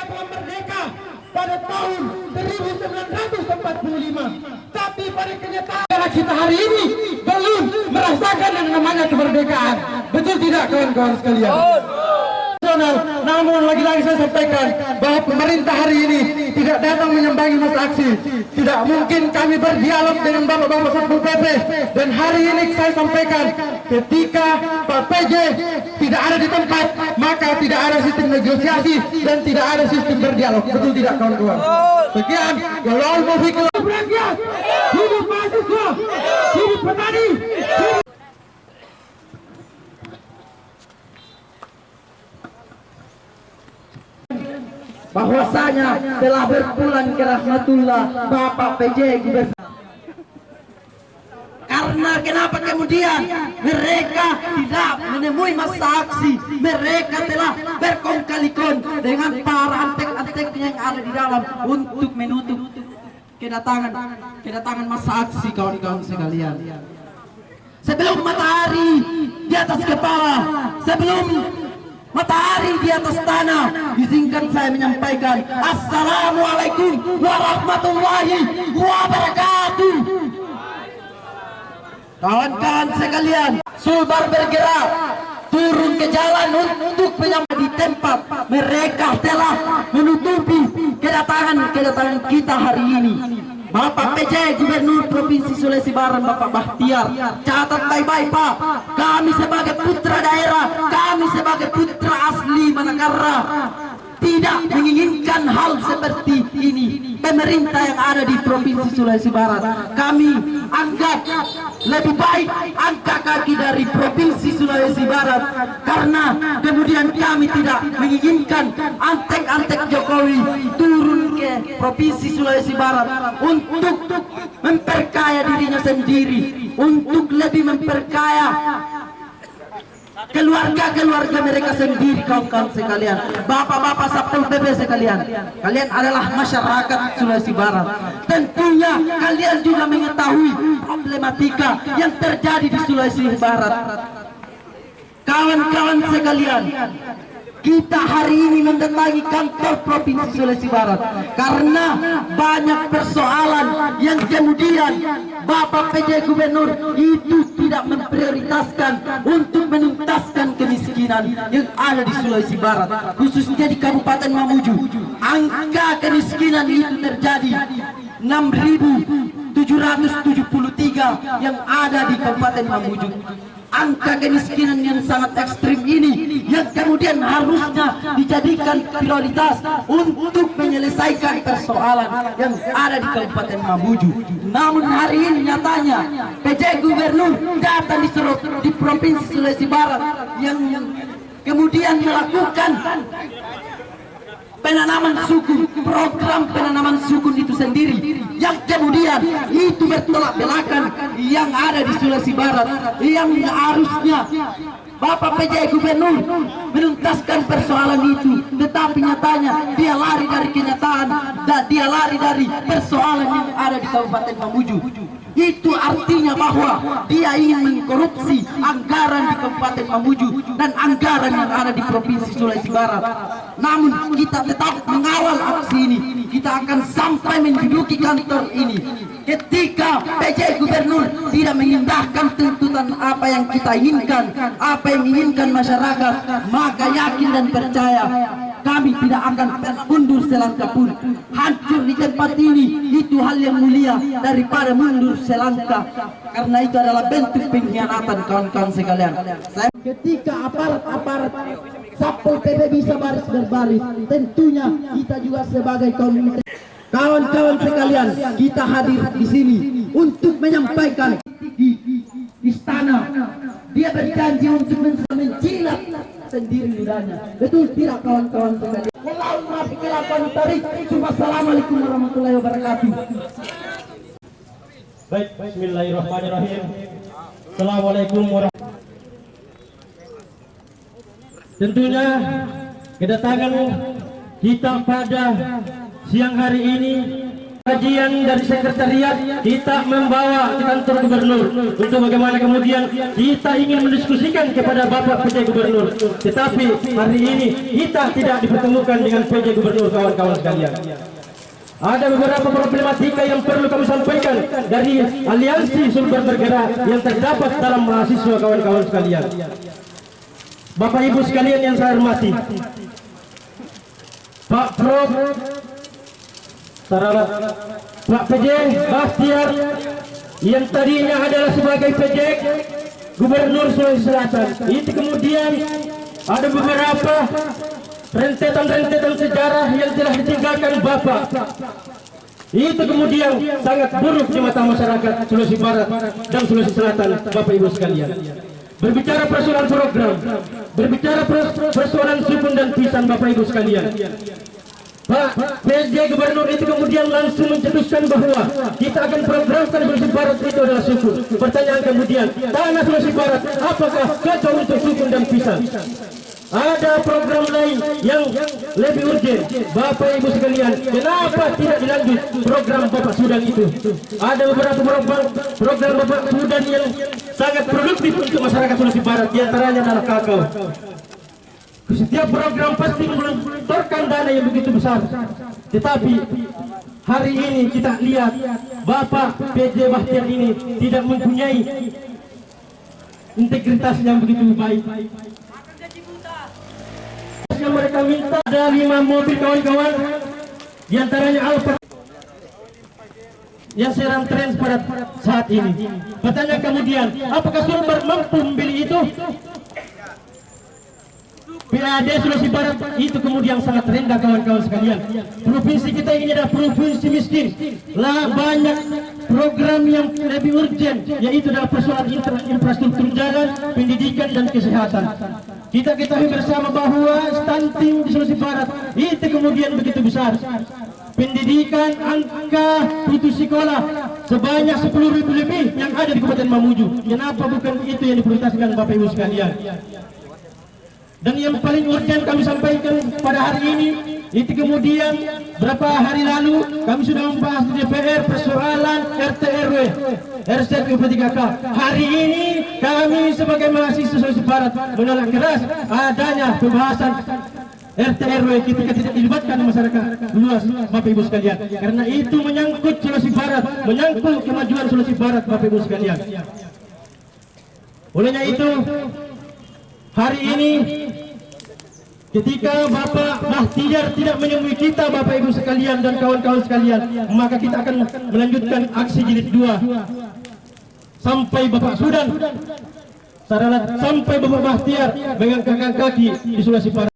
Indonesia telah merdeka pada tahun 1945. Tapi pada kenyataan kita hari ini belum merasakan yang namanya kemerdekaan. Betul tidak kawan-kawan sekalian? Namun lagi-lagi saya sampaikan bahwa pemerintah hari ini tidak datang menyambangi masa aksi. Tidak mungkin kami berdialog dengan bapak-bapak Satpol PP. Dan hari ini saya sampaikan, ketika Pak PJ tidak ada di tempat, maka tidak ada sistem negosiasi dan tidak ada sistem berdialog. Betul tidak kawan-kawan? Sekian, kalau mau fikir rakyat, hidup mahasiswa, hidup petani, hidup... bahwasanya telah berpulang ke rahmatullah Bapak PJ Gubernur. Karena kenapa kemudian mereka tidak menemui masa aksi, mereka telah berkong kali kong dengan para antek-antek yang ada di dalam untuk menutup kedatangan masa aksi kawan-kawan sekalian. Sebelum matahari di atas kepala, sebelum matahari di atas tanah, izinkan saya menyampaikan Assalamualaikum warahmatullahi wabarakatuh. Kawan-kawan sekalian, sudah bergerak turun ke jalan untuk menyambut di tempat mereka telah menutupi kedatangan kita hari ini. Bapak PJ Gubernur Provinsi Sulawesi Barat, Bapak Bahtiar, catat baik-baik Pak, kami sebagai putra daerah, kami sebagai putra asli Manakara tidak menginginkan hal seperti ini. Pemerintah yang ada di Provinsi Sulawesi Barat, kami anggap lebih baik angkat kaki dari Provinsi Sulawesi Barat, karena kemudian kami tidak menginginkan antek-antek Jokowi turun ke Provinsi Sulawesi Barat untuk memperkaya dirinya sendiri, untuk lebih memperkaya keluarga mereka sendiri. Kawan-kawan sekalian, bapak-bapak Satpol PP sekalian, kalian adalah masyarakat Sulawesi Barat. Tentunya kalian juga mengetahui problematika yang terjadi di Sulawesi Barat. Kawan-kawan sekalian, kita hari ini mendatangi kantor Provinsi Sulawesi Barat karena banyak persoalan yang kemudian Bapak PJ Gubernur itu tidak memprioritaskan untuk menuntaskan kemiskinan yang ada di Sulawesi Barat, khususnya di Kabupaten Mamuju. Angka kemiskinan itu terjadi 6.773 yang ada di Kabupaten Mamuju. Angka kemiskinan yang sangat ekstrim ini yang kemudian harusnya dijadikan prioritas untuk menyelesaikan persoalan yang ada di Kabupaten Mamuju. Namun hari ini nyatanya PJ Gubernur datang di Provinsi Sulawesi Barat yang kemudian melakukan penanaman sukun, program penanaman sukun itu sendiri yang kemudian itu bertolak belakang yang ada di Sulawesi Barat, yang harusnya Bapak PJ Gubernur menuntaskan persoalan itu, tetapi nyatanya dia lari dari kenyataan dan dia lari dari persoalan yang ada di Kabupaten Mamuju. Itu artinya bahwa dia ingin mengkorupsi anggaran di Kabupaten Mamuju dan anggaran yang ada di Provinsi Sulawesi Barat. Namun kita tetap mengawal aksi ini, kita akan sampai menduduki kantor ini. Ketika PJ Gubernur tidak mengindahkan tuntutan apa yang kita inginkan, apa yang inginkan masyarakat, maka yakin dan percaya kami tidak akan mundur selangkah pun. Hancur di tempat ini itu hal yang mulia daripada mundur selangkah, karena itu adalah bentuk pengkhianatan kawan-kawan sekalian. Ketika aparat Satpol PP bisa baris berbaris, tentunya kita juga sebagai komunitas. Kawan-kawan sekalian, kita hadir di sini untuk menyampaikan di istana. Dia berjanji untuk menjilat sendiri ludahnya. Betul tidak kawan-kawan sekalian? Wassalamualaikum warahmatullahi wabarakatuh. Baik, bismillahirrahmanirrahim. Assalamualaikum warahmatullahi wabarakatuh. Tentunya kedatangan kita pada siang hari ini Kajian dari sekretariat kita membawa ke kantor gubernur untuk bagaimana kemudian kita ingin mendiskusikan kepada Bapak PJ Gubernur, tetapi hari ini kita tidak dipertemukan dengan PJ Gubernur, kawan-kawan sekalian. Ada beberapa problematika yang perlu kami sampaikan dari aliansi sumber bergerak yang terdapat dalam mahasiswa, kawan-kawan sekalian. Bapak Ibu sekalian yang saya hormati, Pak Prof, Pak PJ Bahtiar yang tadinya adalah sebagai PJ Gubernur Sulawesi Selatan, itu kemudian ada beberapa rentetan sejarah yang telah ditinggalkan Bapak. Itu kemudian sangat buruk di mata masyarakat Sulawesi Barat dan Sulawesi Selatan, Bapak Ibu sekalian. Berbicara persoalan program, berbicara persoalan sukun dan pisan, Bapak Ibu sekalian, Pak PJ Gubernur itu kemudian langsung mencetuskan bahwa kita akan programkan Sulawesi Barat itu adalah suku. Pertanyaan kemudian, tanah Sulawesi Barat apakah cocok untuk sukun dan pisan? Ada program lain yang lebih urgent, Bapak Ibu sekalian. Kenapa tidak dilanjut program Bapak Sudan itu? Ada beberapa program Bapak Sudan yang sangat produktif untuk masyarakat Sulawesi Barat. Di antaranya adalah kakao. Setiap program pasti menggelontorkan dana yang begitu besar. Tetapi hari ini kita lihat Bapak PJ Bahtiar ini tidak mempunyai integritas yang begitu baik. Yang mereka minta ada 5 mobil, kawan-kawan, diantaranya Alfa yang sedang tren pada saat ini. Pertanyaan kemudian, apakah Sumber mampu membeli itu? PAD Sulawesi Barat itu kemudian sangat rendah, kawan-kawan sekalian. Provinsi kita ini adalah provinsi miskin. Lah banyak program yang lebih urgent, yaitu adalah persoalan infrastruktur jalan, pendidikan dan kesehatan. Kita ketahui bersama bahwa stunting di Sulawesi Barat itu kemudian begitu besar. Pendidikan, angka putus sekolah sebanyak 10.000 lebih yang ada di Kabupaten Mamuju. Kenapa bukan itu yang diprioritaskan, Bapak Ibu sekalian? Dan yang paling urgent kami sampaikan pada hari ini, itu kemudian berapa hari lalu kami sudah membahas di DPR persoalan RT RW RZ 23K. Hari ini kami sebagai mahasiswa Sulawesi Barat menolak keras adanya pembahasan RT RW ketika tidak dilibatkan masyarakat luas, Bapak Ibu sekalian, karena itu menyangkut Sulawesi Barat, menyangkut kemajuan Sulawesi Barat, Bapak Ibu sekalian. Olehnya itu hari ini ketika Bapak Bahtiar tidak menemui kita, Bapak Ibu sekalian dan kawan-kawan sekalian, maka kita akan melanjutkan aksi jilid 2 sampai Bapak Sudan, sampai Bapak Bahtiar mengangkat kaki di Sulawesi Barat.